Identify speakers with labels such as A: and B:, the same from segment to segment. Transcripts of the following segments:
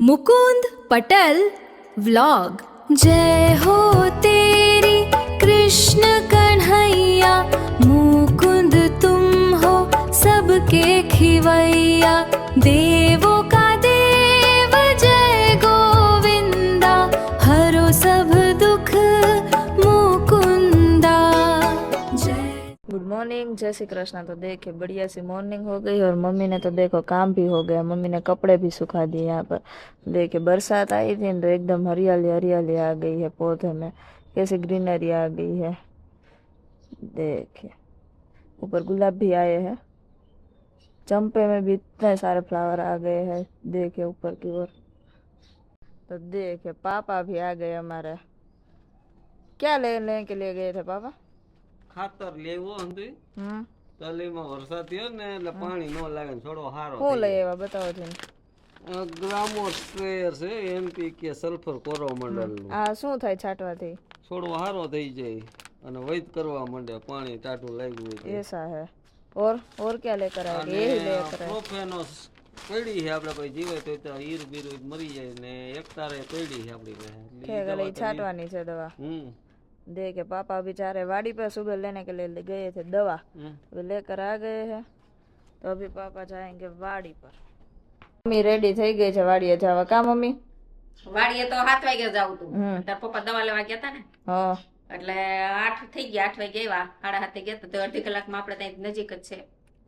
A: Mukund Patel vlog. जय हो तेरी कृष्ण कन्हैया, मुकुंद तुम हो सबके खिवैया। देवों का देव जय गोविंदा, हरो सब दुख मुकुंदा। जय
B: गुड मॉर्निंग, जय श्री कृष्ण। तो देखिए बढ़िया सी मॉर्निंग हो गई और मम्मी ने तो देखो काम भी हो गया। मम्मी ने कपड़े भी सुखा दिए। यहाँ पर देखिए बरसात आई थी तो एकदम हरियाली हरियाली आ गई है पौधे में, कैसे ग्रीनरी आ गई है। देखिए ऊपर गुलाब भी आए हैं, चंपे में भी इतने सारे फ्लावर आ गए हैं। देखिए ऊपर की ओर तो देखिए पापा भी आ गए हमारे। क्या लेने के लिए गए थे पापा?
C: ખાતર લેવો હતું તલીમાં વરસાદ થયો ને એટલે પાણી ન લાગે ને છોડો હારો
B: શું
C: થઈ
B: લઈ
C: જાય.
B: આવ્યા બતાવો છે?
C: ગ્રામો સ્પ્રેયર છે NPK સલ્ફર કોરોમંડલનું.
B: આ શું થાય છાંટવાથી?
C: છોડવો હારો થઈ જાય અને વૈદ કરવા માંડે પાણી ટાટું લાગ્યું હોય તો.
B: ऐसा है। और क्या लेकर आए?
C: અને
B: यही लेकर आए।
C: પ્રોફેનોસ પડી છે આપણે કોઈ જીવે તો હીર બીર મરી જાય ને એક તારે પડી છે આપણી પાસે.
B: ठीक है, ये छांटवानी છે दवा। देखिए पापा बेचारे वाड़ी पर सुबह लेने के लिए गए थे दवा, वे लेकर आ गए हैं। तो अभी पापा जाएंगे वाड़ी पर। मम्मी रेडी થઈ ગઈ છે વાડીએ જવા। કા મમ્મી?
D: વાડીએ તો 7 વાગે જાવ તું, તાર પપ્પા દવા લેવા ગયા હતા ને,
B: હા
D: એટલે 8 થઈ ગયા, 8 વાગે આવ્યા, 7:30 ગયા તો અડધી કલાકમાં આપણે ત્યાં નજીક જ છે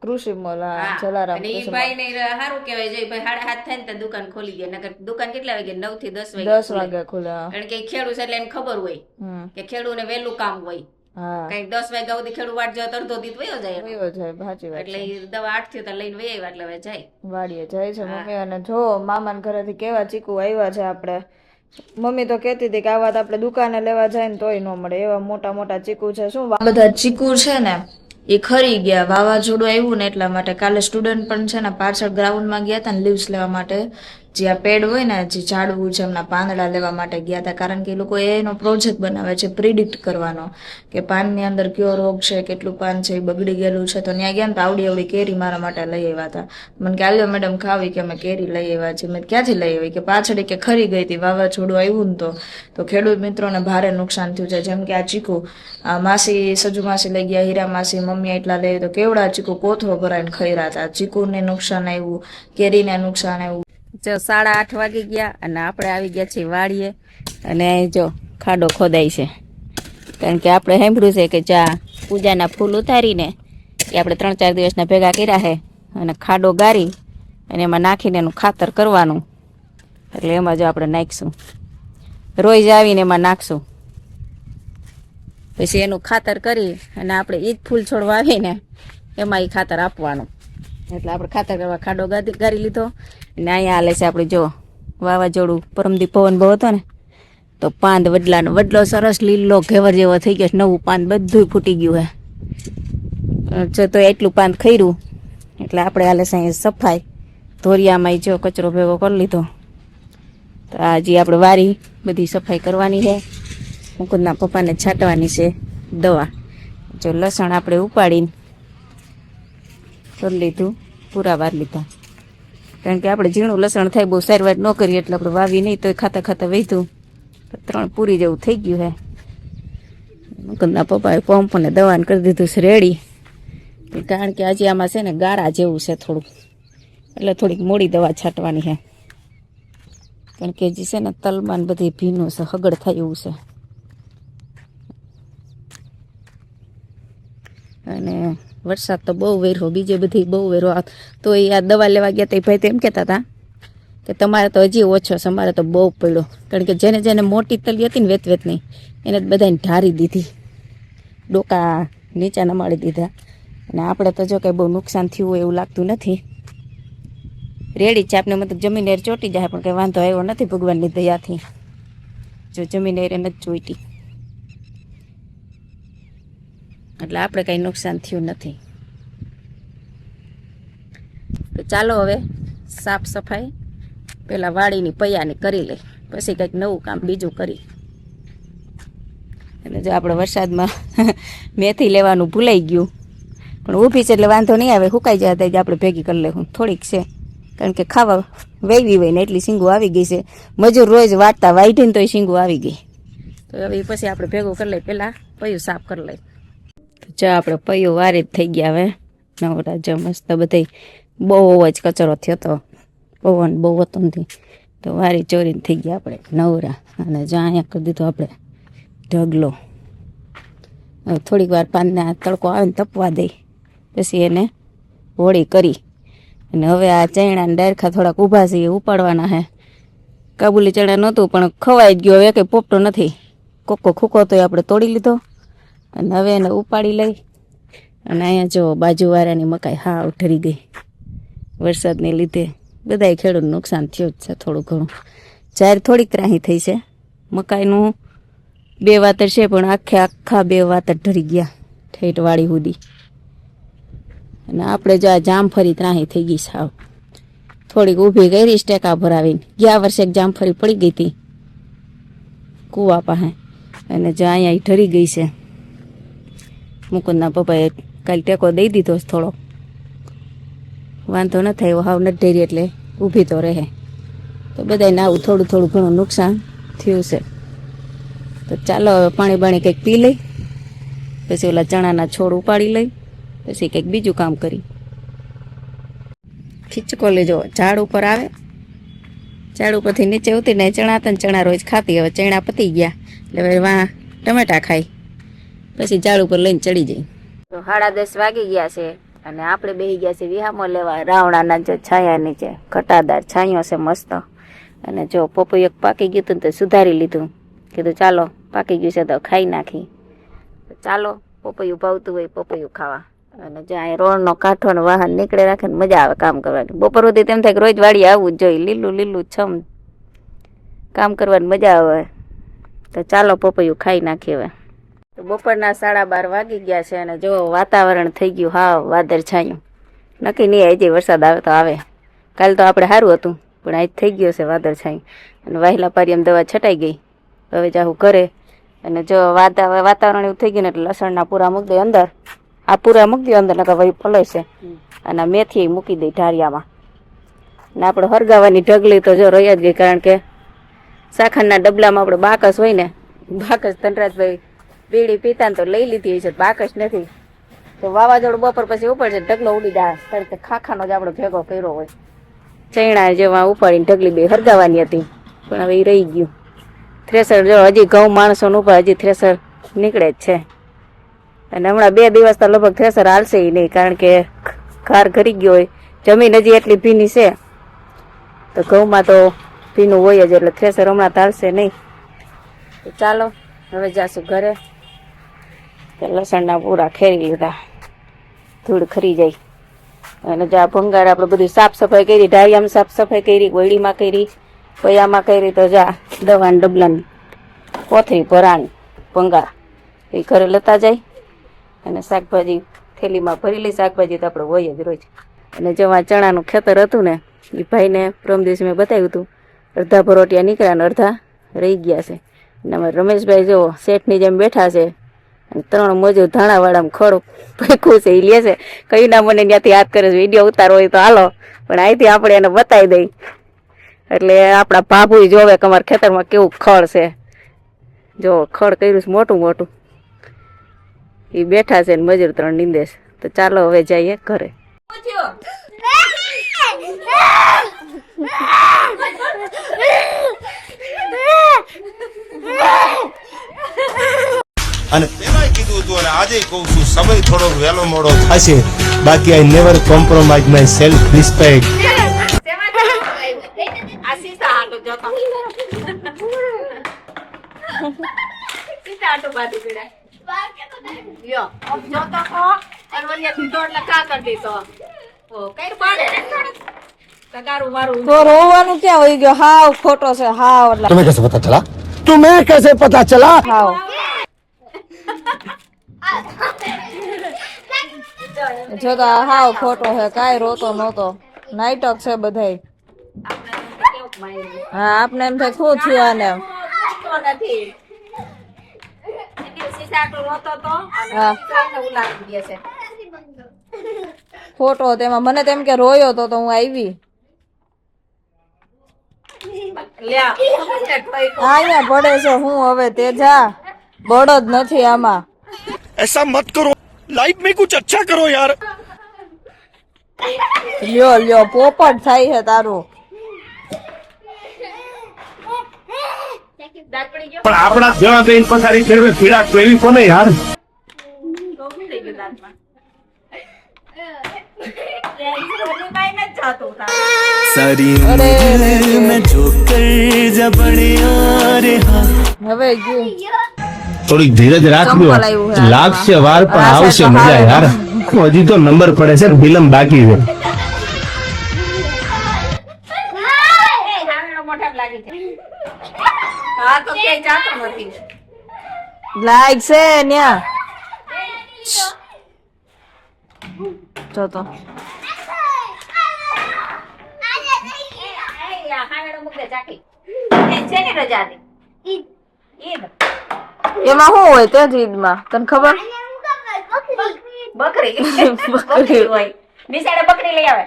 B: કૃષિ મોલ
D: હા.
B: જલારામ
D: અને ઈ ભાઈ ને સારું કહેવાય છે, ભાઈ 7:30 થાય ને તો દુકાન ખોલી દે, નકર દુકાન કેટલા વાગે? 9 થી 10 વાગે
B: 10 વાગે ખુલે।
D: કારણ કે ખેડૂત એટલે એને ખબર હોય કે ખેડૂતને વહેલું કામ હોય,
B: હા
D: કઈ 10 વાગ્યા સુધી ખેડૂત વાટ જાય તો અડધો દીત વયો જાય,
B: વયો જાય, સાચી વાત
D: એટલે ઈ દવા 8 થી તો લઈને વહી આવ્યા, એટલે હવે જાય
B: વાડીએ જાય છે મમ્મી। અને જો મામાના ઘરેથી કેવા ચીકુ આવ્યા છે આપણે। મમ્મી તો કહેતી હતી કે આ વાત આપણે દુકાને લેવા જાય ને તોય ન મળે, એવા મોટા મોટા ચીકુ છે। શું બધા ચીકુ છે ને એ ખરી ગયા, વાવાઝોડું આવ્યું ને એટલા માટે। કાલે સ્ટુડન્ટ પણ છે ને પાછળ ગ્રાઉન્ડમાં ગયા હતા ને લીવ્સ લેવા માટે, જે આ પેડ હોય ને જે ઝાડવું છે એમના પાંદડા લેવા માટે ગયા હતા, કારણ કે એ લોકો એનો પ્રોજેક્ટ બનાવે છે પ્રિડિક્ટ કરવાનો કે પાનની અંદર કયો રોગ છે, કેટલું પાન છે એ બગડી ગયેલું છે। તો ત્યાં ગયા ને તો આવડી આવડી કેરી મારા માટે લઈ આવ્યા હતા। મને કે આલ્યો મેડમ ખાવી, કે અમે કેરી લઈ આવ્યા છીએ। મેં ક્યાંથી લઈ આવી? કે પાછળ કે ખરી ગઈ હતી, વાવાઝોડું આવ્યું ને તો ખેડૂત મિત્રોને ભારે નુકસાન થયું છે। જેમ કે આ ચીકુ માસી સજુ માસી લઈ ગયા, હીરા માસી મમ્મી એટલા લઈ, તો કેવડા ચીકુ કોથળો ભરાઈને ખાઈ રહ્યા હતા। ચીકુને નુકસાન આવ્યું, કેરીને નુકસાન આવ્યું।
D: જો 8:30 વાગી ગયા અને આપણે આવી ગયા છીએ વાડીએ, અને જો ખાડો ખોદાય છે, કારણ કે આપણે સાંભળ્યું છે કે ચા પૂજાના ફૂલ ઉતારીને એ આપણે 3-4 દિવસના ભેગા કર્યા છે, અને ખાડો ગારી અને એમાં નાખીને એનું ખાતર કરવાનું, એટલે એમાં જો આપણે નાખીશું, રોજ આવીને એમાં નાખશું, પછી એનું ખાતર કરી અને આપણે ઈ જ ફૂલ છોડ વાવીને એમાં એ ખાતર આપવાનું। એટલે આપણે ખાતર કરવા ખાડો ગારી લીધો, અને અહીંયા હાલે છે આપણે જો વાવાઝોડું પરમદી પવન બહુ હતો ને તો પાંદ વડલાનો વડલો સરસ લીલો ઘેવર જેવો થઈ ગયો, નવું પાંદ બધું ફૂટી ગયું છે। તો એટલું પાંદ ખર્યું એટલે આપણે હાલે છે અહીંયા સફાઈ, ધોરિયામાં જો કચરો ભેગો કરી લીધો, તો આ જે આપણે વારી બધી સફાઈ કરવાની છે, મુકુંદના પપ્પાને છાંટવાની છે દવા। જો લસણ આપણે ઉપાડીને કરી લીધું, પૂરા વાર લીધા, કારણ કે આપણે ઝીણું લસણ થાય બહુ સારી વાત ન કરીએ એટલે આપણે વાવી નહીં, તો ખાતા ખાતા વહીતું 3 પૂરી જેવું થઈ ગયું છે। મુકુંદના પપ્પાએ પંપ અને દવાને કરી દીધું છે રેડી, કારણ કે આજે આમાં છે ને ગારા જેવું છે થોડું, એટલે થોડીક મોડી દવા છાંટવાની છે, કારણ કે જે છે ને તલમાં બધી ભીનું છે, હગડ થાય એવું છે। અને વરસાદ તો બહુ વેરો, બીજે બધી બહુ વેરો, તો એ આ દવા લેવા ગયા તો ભાઈ તો એમ કહેતા હતા કે તમારે તો હજી ઓછો છે, અમારે તો બહુ પડ્યો, કારણ કે જેને જેને મોટી તલી હતી ને વેતની એને જ બધાને ઢારી દીધી, ડોકા નીચા નમાડી દીધા, અને આપણે તો જો કંઈ બહુ નુકસાન થયું હોય એવું લાગતું નથી, રેડી છે આપને, મતલબ જમીન એર ચોટી જાય પણ કંઈ વાંધો આવ્યો નથી ભગવાનની દયાથી, જો જમીન એર નથી ચોટી એટલે આપણે કંઈ નુકસાન થયું નથી। તો ચાલો હવે સાફ સફાઈ પેલા વાડીની પૈયાની કરી લઈ, પછી કંઈક નવું કામ બીજું કરી। એટલે જો આપણે વરસાદમાં મેથી લેવાનું ભૂલાઈ ગયું, પણ ઊભી છે એટલે વાંધો નહીં આવે, સુકાઈ જાય તો આપણે ભેગી કરી લેવું, થોડીક છે કારણ કે ખાવા વેવી હોય ને એટલી શીંગું આવી ગઈ છે. મજૂર રોજ વાટતા વાઢીને તો શીંગું આવી ગઈ. તો હવે પછી આપણે ભેગું કરી લઈએ, પેલા પૈયું સાફ કરી લઈએ. તો જો આપણે પૈયું વારી જ થઈ ગયા હવે નવરા. જો મસ્ત બધે બહુ જ કચરો થયો હતો, પવન બહુ હતો નથી, તો વારી ચોરીને થઈ ગયા આપણે નવરા. અને જો અહીંયા કરી દીધો આપણે ઢગલો. હવે થોડીક વાર પાનના તડકો આવે ને તપવા દઈ, પછી એને હોળી કરી. અને હવે આ ચણા ને ડાયરખા થોડાક ઊભા છે, એ ઉપાડવાના હે. કાબુલી ચણા નહોતું પણ ખવાઈ જ ગયો, હવે કંઈ પોપટો નથી. કોકો ખૂકો તો આપણે તોડી લીધો અને હવે એને ઉપાડી લઈ. અને અહીંયા જો બાજુવાળાની મકાઈ હાવ ઠરી ગઈ વરસાદને લીધે. બધાય ખેડૂતનું નુકસાન થયું જ છે થોડું ઘણું. જાહેર થોડીક ત્રાહી થઈ છે. મકાઈનું 2 વાતર છે પણ આખા 2 વાતર ઢરી ગયા ઠેઠ વાળી સુધી. અને આપણે જો આ જામફળી ત્રાહી થઈ ગઈ સાવ. થોડીક ઊભી કરી ટેકા ભરાવીને. ગયા વર્ષે એક જામફળી પડી ગઈ હતી કૂવા પાસે, અને જો અહીંયા ઢરી ગઈ છે. મુકુંદના પપ્પાએ કાલે ટેકો દઈ દીધો થોડો, વાંધો ન થાય, હાવ નથી ઢેરી એટલે ઊભી તો રહે. તો બધાને આવું થોડું થોડું ઘણું નુકસાન થયું છે. તો ચાલો હવે પાણી બાણી કંઈક પી લઈ, પછી ઓલા ચણાના છોડ ઉપાડી લઈ, પછી કંઈક બીજું કામ કરી. ખીચકોલી જો ઝાડ ઉપર આવે, ઝાડ ઉપરથી નીચે ઉતરીને ચણા હતા ને ચણા રોજ ખાતી. હવે ચણા પતી ગયા એટલે હવે વાં ટમેટા ખાઈ, પછી ઝાડ ઉપર લઈને ચડી જઈ. તો 10:30 વાગી ગયા છે અને આપણે બેસી ગયા છે વિહામો લેવા રાવણાના જો છાયા નીચે. ઘટાદાર છાંયો છે મસ્ત. અને જો પપૈયું એક પાકી ગયું હતું ને તો સુધારી લીધું. કીધું ચાલો પાકી ગયું છે તો ખાઈ નાખી. ચાલો પપૈયું ભાવતું હોય પપૈયું ખાવા. અને જો અહીં રોડનો કાંઠો ને વાહન નીકળે રાખે ને મજા આવે કામ કરવાની. બપોર સુધી તેમ થાય કે રોજ વાડી આવવું જ જોઈએ, લીલું લીલું છમ કામ કરવાની મજા આવે. તો ચાલો પપૈયું ખાઈ નાખીએ હવે. તો બપોરના 12:30 વાગી ગયા છે અને જો વાતાવરણ થઈ ગયું હાવ વાદળ છાયું. નક્કી નહીં હજી વરસાદ આવે તો આવે. કાલે તો આપણે સારું હતું પણ આજ થઈ ગયો છે વાદળ છાયું. અને વાહિલા પારી દવા છટાઈ ગઈ. હવે જાઉં ઘરે. અને જો વાતાવરણ એવું થઈ ગયું ને એટલે લસણના પૂરા મૂકી દે અંદર. આ પૂરા મૂકી દે અંદર, નકર વહી ફલે છે. અને મેથી મૂકી દઈ ઢારિયામાં. ને આપણે હરગાવાની ઢગલી તો જો રહી જ ગઈ, કારણ કે સાખરના ડબલામાં આપણે બાકસ હોય ને, બાકસ ધનરાજભાઈ બીડી પીતા ને તો લઈ લીધી છે, બાકસ નથી. તો વાવાઝોડું બપોર પછી ઉપડશે, ઢગલો ઉડી જાય, કારણ કે ખાખાનો જ આપણે ભેગો કર્યો હોય. ચૈણા જેવા ઉપાડીને ઢગલી બે હરગાવાની હતી પણ હવે એ રહી ગયું. થ્રેસર જો હજી ઘઉં માણસોનું ઉપર હજી થ્રેસર નીકળે જ છે. અને હમણાં 2 દિવસ તો લગભગ થ્રેસર હાલશે નહીં, કારણ કે ઘર ઘરી ગયો હોય. જમીન હજી એટલી ભીની છે તો ઘઉંમાં તો ભીનું હોય જ, એટલે થ્રેસર હમણાં તો હાલશે નહીં. તો ચાલો હવે જાશું ઘરે. લસણના પૂરા ખેરી લીધા, ધૂળ ખરી જાય. અને જ્યાં ભંગાર આપણે બધું સાફ સફાઈ કરી, ઢારિયામાં સાફ સફાઈ કરી, ગોળીમાં કરી, પૈયામાં કરી. તો જા દવાના ડબલાની કોથળી ભરાણી ભંગાર એ ઘરે લેતા જાય. અને શાકભાજી થેલીમાં ભરી લઈ. શાકભાજી તો આપણે હોય જ રોજ. અને જેવા ચણાનું ખેતર હતું ને એ ભાઈને પ્રમ દિવસે મેં બતાવ્યું હતું. અડધા ભરોટિયા નીકળ્યા ને અડધા રહી ગયા છે. અને અમારે રમેશભાઈ જો શેઠની જેમ બેઠા છે. અને 3 મજૂર ધાણાવાળામાં ખડ ભેગું છે, એ લે છે. કયું ના મને ત્યાંથી હાથ કરે છે, વિડીયો ઉતારો હોય તો હાલો, પણ અહીંથી આપણે એને બતાવી દઈ એટલે આપણા ભાભુ જોવે કે અમારા ખેતરમાં કેવું ખડ છે. જો ખડ કર્યું છે મોટું મોટું. એ બેઠા છે ને મજૂર 3 નીંદે છે. તો ચાલો હવે જઈએ ઘરે.
E: અને પેલાય કીધું હતું અને આજે કહું છું, સમય થોડો વહેલો મોડો થશે, બાકી I never compromise my self respect.
B: તો રોવાનું ક્યાં હોય ગયો? હાવ ખોટો છે હાવ. એટલે
F: तुम्हें कैसे पता चला? तुम्हें कैसे पता चला?
B: હાવ જો તો હાવ ખોટો છે, કાંઈ રોતો નહોતો. નાટક છે બધાય. હા આપને એમ થાય શું થયું આને. હા ખોટો તેમાં મને તેમ કે રોયો તો હું આવી. અહીંયા પડે છે હું હવે તેજા બળદ નથી આમાં.
F: ऐसा मत करो लाइफ में कुछ अच्छा करो यार
B: લ્યો લ્યો પોપટ થાય છે તારું.
E: પણ આપણા જણા બેન પથારી ફેરવે પીડા તો એવી કોને યાર
G: सारी उम्र में जोकर जबड़े और
B: હવે ગયું
E: થોડીક ધીરજ રાખજો
B: ચંપલ આવ્યું છે
E: લાગશે વાર પણ આવશે મજા યાર હજી તો નંબર પડે છે ફિલ્મ બાકી છે
B: લાઈક છે ન્યા જો તો એમાં શું હોય તે જ ઈદમાં તને ખબર?
D: બકરી હોય નિશાળે બકરી લઈ આવે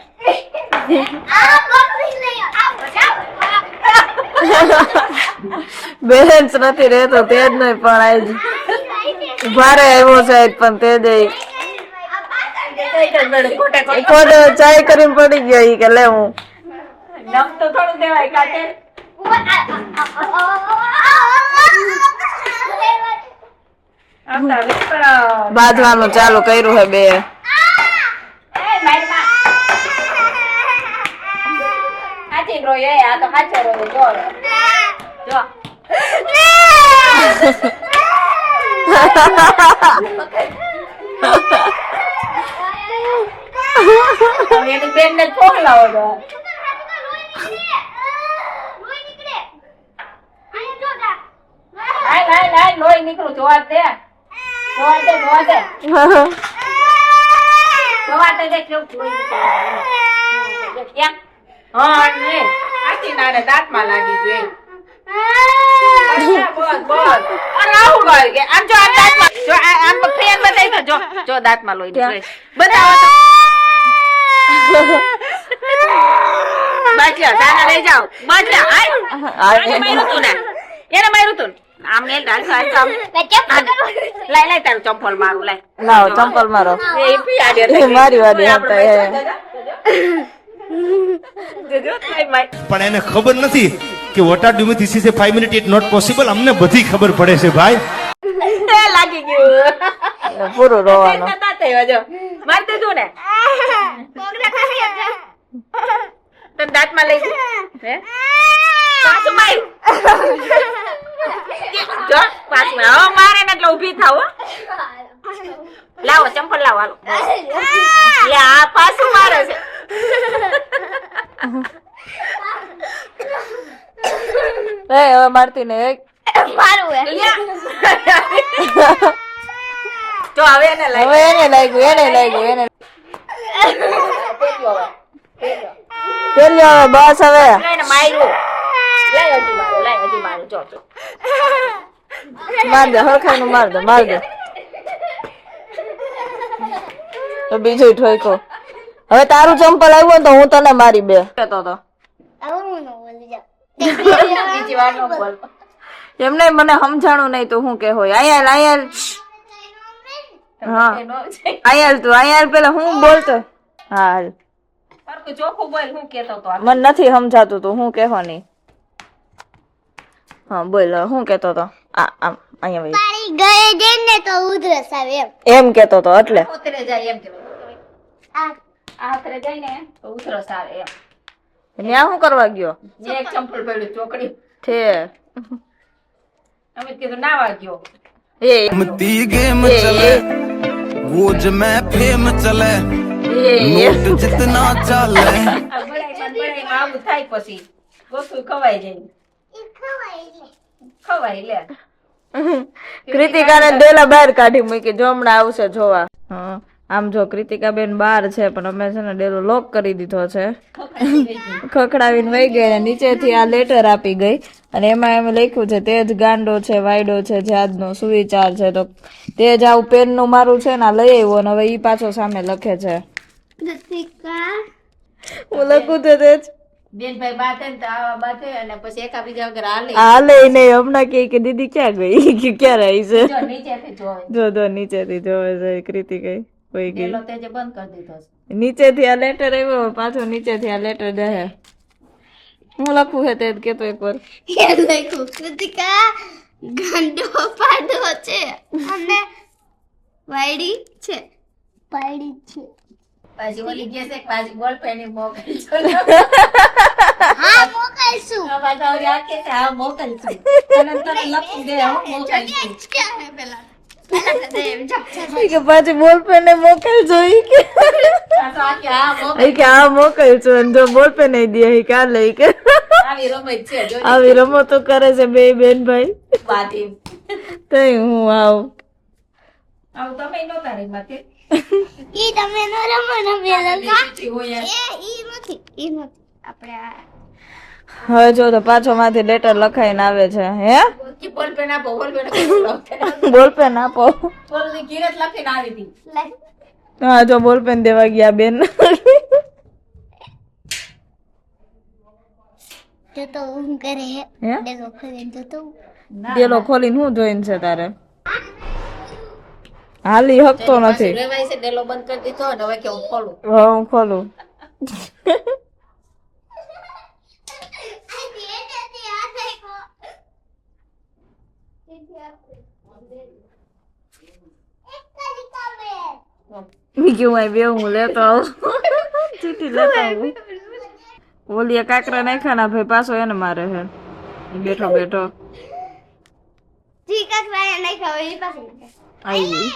B: બેલેન્સ નથી રહેતો તે જ નહીં પણ આજ ભારે આવ્યો છે પણ તે જ ખોટો ચાય કરીને પડી ગયો ઈ કે લે હું
D: નમ તો થોડું દેવાય કાટે
B: બાંધવાનું ચાલુ કર્યું હે બે
D: આ તો સાચો રોયો જો જો એની બેન ને પોખલાવો તો હાય લોહી નીકળું જોવા દે કેવું લોહી નીકળે કેમ હા ને આથી નાને દાંતમાં લાગી ગઈ બોલ રાહુલ ભાઈ કે આમ જો આ દાંતમાં જો આમ ફેર બતાઈ તો જો દાંતમાં લોહી નીકળે બતાવો તો બાજલા દાના લઈ જાઓ બાજલા આય માર્યું તું ને એને માર્યું તું આમ ને ડાલ સાઈ કામ લાઈ તારું ચંપલ મારું લાઈ
B: લાવો ચંપલ મારો
D: એ પીઆડે
B: મારી વાડી હતા હે
E: પણ એને ખબર નથી કે what are doing this is a 5 minute it not possible અમને બધી ખબર પડે છે ભાઈ
D: લાગી ગયું
B: પૂરું રોવાનું
D: માર દીધું ને તને દાંતમાં લઈ હે પાછું માર્યું જો પાછું હવે મારે ને એટલે ઊભી થાવ લાવો ચંપલ લાવો હાલો લે આ પાછું મારે છે
B: હવે મારતી ને
D: જો હવે એને લઈ
B: હવે એને લાગ્યું પેલી હવે બસ હવે
D: એને માર્યું લઈ હજી મારું જો
B: માર દે હરખાઈ નું માર દે તો બીજું ઠોકો હવે તારું ચંપલ આવ્યું તો હું તને મારી બે કેતો તો
D: બીજી વાર નો બોલ
B: એમને મને સમજાણું નહીં તો હું કે હોય અહીંયા હા અહીંયા પેલા હું બોલતો હા હાલ
D: સરખું ચોખ્ખું બોલ હું કેતો તો
B: મને નથી સમજાતું તું હું કેહો નહીં હા બોલ હું કેતો તો આમ અહીંયા
H: પાણી ગયે જઈને તો ઉધરસ આવે
B: એમ કેતો તો એટલે
D: ઉતરે જાય એમ કેતો આ ઉતરે જાય ને તો ઉતરસ આવે એમ
B: ત્યાં શું કરવા ગયો
D: એક ચંપલ પડ્યું ચોકડી
B: છે
D: અમે કીધું ના વાગ્યો
B: એ
G: ती गेम चले वो ज मैं फेम चले नोट जितना चले
D: બળાઈ આવું થાય પછી ગોથું ખવાઈ જાય ખવાય લે
B: કૃતિકાને ડેલા બહાર કાઢી મૂકી જો હમણાં આવશે જોવા હા આમ જો કૃતિકાબેન બહાર છે પણ અમે છે ને ડેલો લોક કરી દીધો છે ખખડાવીને વહી ગઈ અને નીચેથી આ લેટર આપી ગઈ અને એમાં એમ લખ્યું છે તેજ ગાંડો છે વાયડો છે જાદનો સુવિચાર છે તો તેજ આવું પેનનું મારું છે ને લઈ આવ્યો ને હવે ઈ પાછો સામે લખે છે હું લખું તો તેજ
D: બેનભાઈ બાથે ને તો આવા બાથે અને પછી એકા બીજા વગર હાલે
B: હાલે નહીં હમણાં કે દીદી ક્યાં ગઈ કે ક્યારે આવી છે
D: જો નીચેથી જોવે
B: જો નીચેથી જોવે છે કૃતિ કઈ કોઈ ગઈ
D: પેલો તેજે બંધ કરી દીધો છે
B: નીચેથી આ લેટર આવ્યો પાછો નીચેથી આ લેટર દે હું લખું છે તે કેતો એક વાર
H: એ લખ્યું કૃતિકા ગાંડો પાડો છે અને વાયડી છે પાડી છે
D: પાછી ઓલી કે છે પાછી બોલ પેની મોકલી છો
H: હા મોકલશું
D: આવા તો આ કે આ મોકલશું તને લખી દે હું મોકલશું
H: ક્યાં હે પેલા
B: કે પાછી બોલ પેન મોકલજો ઈ કે
D: આ તો આ કે આ મોકલ
B: ઈ કે આ મોકલજો અને જો બોલ પેન નહીં દે ઈ કે લઈ કે
D: આવી રમત છે જો
B: આવી રમતો કરે છે બે બેન ભાઈ
D: બાથી
B: તઈ હું આવ
D: તમે નહોતા રહી માથે
H: ઈ તમે નો રમો ને પેલા
D: ચીઠી હોય
H: ઈ નથી આપણે આ
B: હવે જો તો પાછો માંથી લેટર લખાઈને આવે છે હે
D: કે બોલ પેન આપો બોલ પેન
B: બોલ પેન આપો
D: બોલ ની કિરત લખીને આવી હતી
B: હા જો બોલ પેન દેવા ગયા બેન
H: જો તો હું કરે
B: હે
H: ડેલો ખરીદ જો તો
B: ડેલો ખોલીને હું જોઈને છે તારે હાલી હકતો નથી
D: રેવાય છે ડેલો બંધ કરી દીધો અને હવે કે હું ખોલું
B: હવે હું ખોલું બીજું હું બે હું લેતો આવું ચીઠી લેતો આવું ઓલી કાકરા નાખ્યા ના ભાઈ પાછો એને મારે છે બેઠો બેઠો
H: ઠીક જ વાયા નહીં ખાવ એ પાસે
B: આવી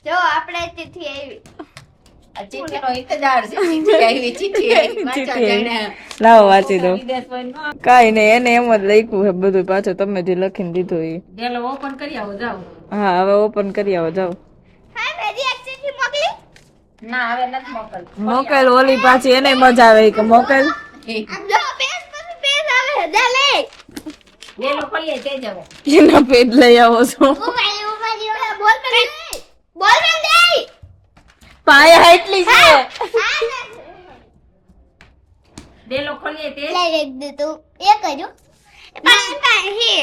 H: જો આપણે ચિઠ્ઠી આવી
D: આ ચીઠીનો ઇંતજાર છે ચીઠી આવી ચીઠી આવી પાછા જાણે
B: લાવો વાંચી દો
D: વિદેશ હોય નો
B: કાઈ નહીં એને એમ જ લખ્યું છે બધું પાછું તમે જે લખીને દીધું એ
D: ડેલો ઓપન કરી આવો જાવ
B: હા હવે ઓપન કરી આવો જાઓ
H: હા મેરી એક ચિઠ્ઠી મોકલી
D: ના હવે નથી મોકલ
B: મોકલ ઓલી પાછી એને મજા આવે કે મોકલ
H: આ જો પેજ પછી પેજ આવે દે લે
D: ડેલો ખોલીએ તે જવો
B: એના પેજ લઈ આવો છો
H: ઉમારી બોલ દે
B: પાયા એટલી છે
D: ડેલો ખોલીએ તે
H: લઈ એક દે તો એ કર્યો પાણી હે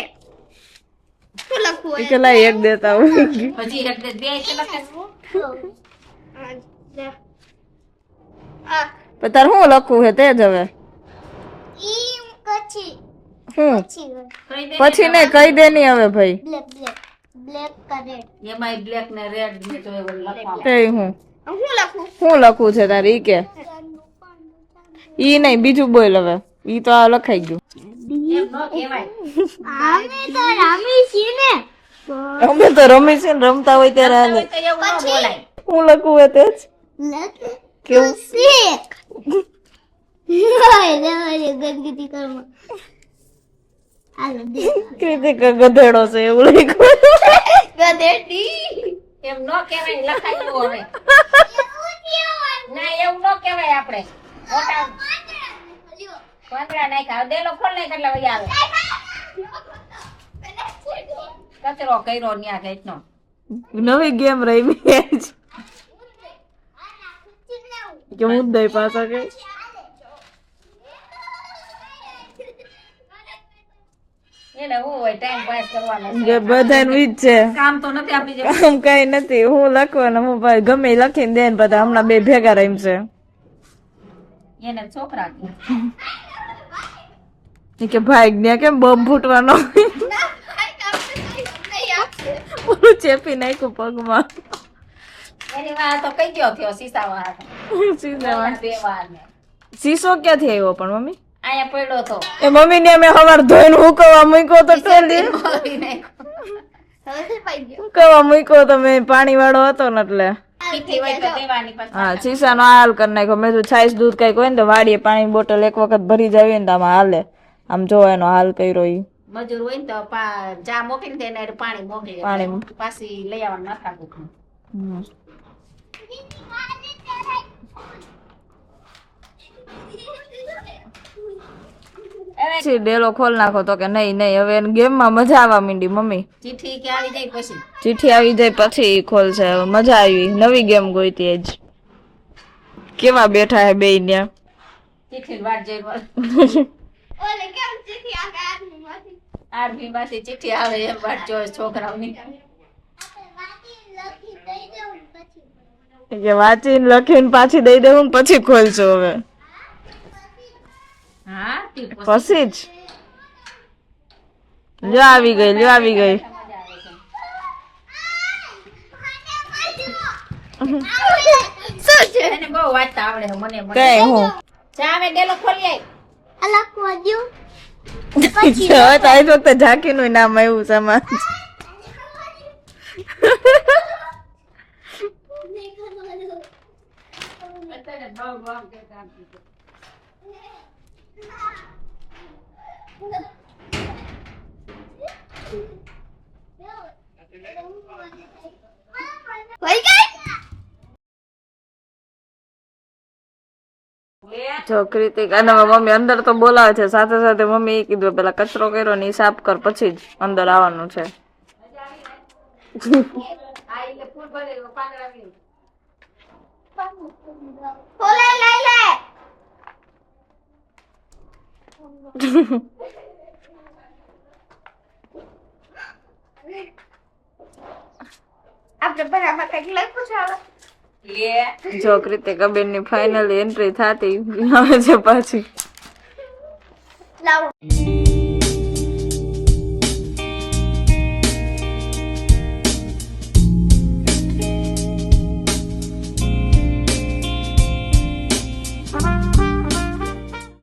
H: શું લખવું
B: કે લાય એક દેતા હું
D: પછી એક બે છે લખે
B: પણ તાર શું લખવું છે તે જ હવે
H: ઈ પછી
B: શું
H: પછી
B: પછી ને કહી દે ની હવે ભાઈ
H: બ્લેક કરે
D: એમાં બ્લેક ને રેડ ને તો એવું લખવા
B: તે હું
H: હું લખું
B: શું લખવું છે તારે ઈ કે ઈ નહીં બીજું બોલ હવે ઈ તો આ લખાઈ ગયું
D: એમ નો કહેવાય
H: અમે તો રામી છીએ ને
B: અમે તો રમી છે ને રમતા હોય ત્યારે હાલે
D: તો એવું ન બોલાય
B: શું લખવું હોય તે જ કેવું
H: શેક હાય રે ગંદકી કરમાં હાલો દે
B: કૃતિક ગધેડો છે એવું લખ્યું
H: ગધેડી
D: એમ નો કહેવાય લખાય એવું હવે ના એવું ન કહેવાય આપણે મોટા પાંદડા નાખ્યા ડેલો ખોલ નાખ એટલે વહી આવે કચરો કર્યો ન્યા ગઈનો
B: નવી ગેમ રમી કે હું દઈ પાછા કે
D: એને હું હોય ટાઈમ પાસ કરવાનો
B: જે બધાનું ઈ જ છે
D: કામ તો નથી આપણી જેમ
B: કામ કઈ નથી હું લખવાનું હું ભાઈ ગમે ઈ લખીને દે ને બધા હમણાં બે ભેગા રમશે
D: એને છોકરા
B: ઈ કે ભાઈ ને કેમ બોમ્બ ફૂટવાનો પૂરું ચેપી નાખ્યું પગમાં
D: એની વાત તો કઈ ગયો થયો સીસા વાળા બે વાર ને
B: શીશો ક્યાંથી આવ્યો પણ મમ્મી
D: અહીંયા પડ્યો તો
B: એ મમ્મી ને મેં સવાર ધોઈને હુકવા મૂક્યો તો ટોલી હુકવા મૂક્યો તો મેં પાણી વાળો હતો ને એટલે
D: ચીઠી હોય તો દેવાની પછી
B: હા શીશાનો હાલ કરી નાખ્યો મેં તો છાશ દૂધ કઈક હોય ને તો વાડીએ પાણી બોટલ એક વખત ભરી જાવી ને તો આમાં હાલે આમ જો એનો હાલ કર્યો ઈ
D: મજૂર હોય ને તો ચા મોકલીને તેને હારે પાણી મોકલી
B: પાણી.
D: પાછી લઈ આવવાનું ના થાકું
B: પછી ડેલો ખોલ નાખો તો કે નહીં નહીં હવે ગેમ માં મજા આવવા માંડી મમ્મી
D: ચીઠી કે આવી જાય પછી
B: ચીઠી આવી જાય પછી ઈ ખોલશે હવે મજા આવી નવી ગેમ ગોઈતી જ કેવા બેઠા હે બે ત્યાં
D: ચીઠી વાટ જોઈ
H: ઓલે કેમ ચીઠી આવે આર્મીમાંથી
D: આર્મી માંથી ચીઠી આવે એમ વાટ જોવે છોકરાઓની
B: કે વાંચીને લખીને પાછી દઈ દેવું ને પછી ખોલશો હવે
D: હા
B: પછી જ લ્યો આવી ગઈ
D: એને બહુ વાંચતા આવડે છે મને
B: કઈ હું
D: ચાવે ડેલો ખોલી આય
H: અલગ વાજ્યું
B: હવે તો આ વખતે ઝાંકીનું નામ આવ્યું સમાજ
H: હોય ગઈ
B: જો કૃતિક અને મમ્મી અંદર તો બોલાવે છે સાથે સાથે મમ્મી એ કીધું પેલા કચરો કર્યો ને એ સાફ કર પછી જ અંદર આવવાનું છે
H: ખોલે લઈ લે આપણે બરાબર કઈક લખ્યું છે હવે
B: જો કૃતિક બેન ની ફાઇનલી એન્ટ્રી થતી આવે છે પાછી
H: લાવો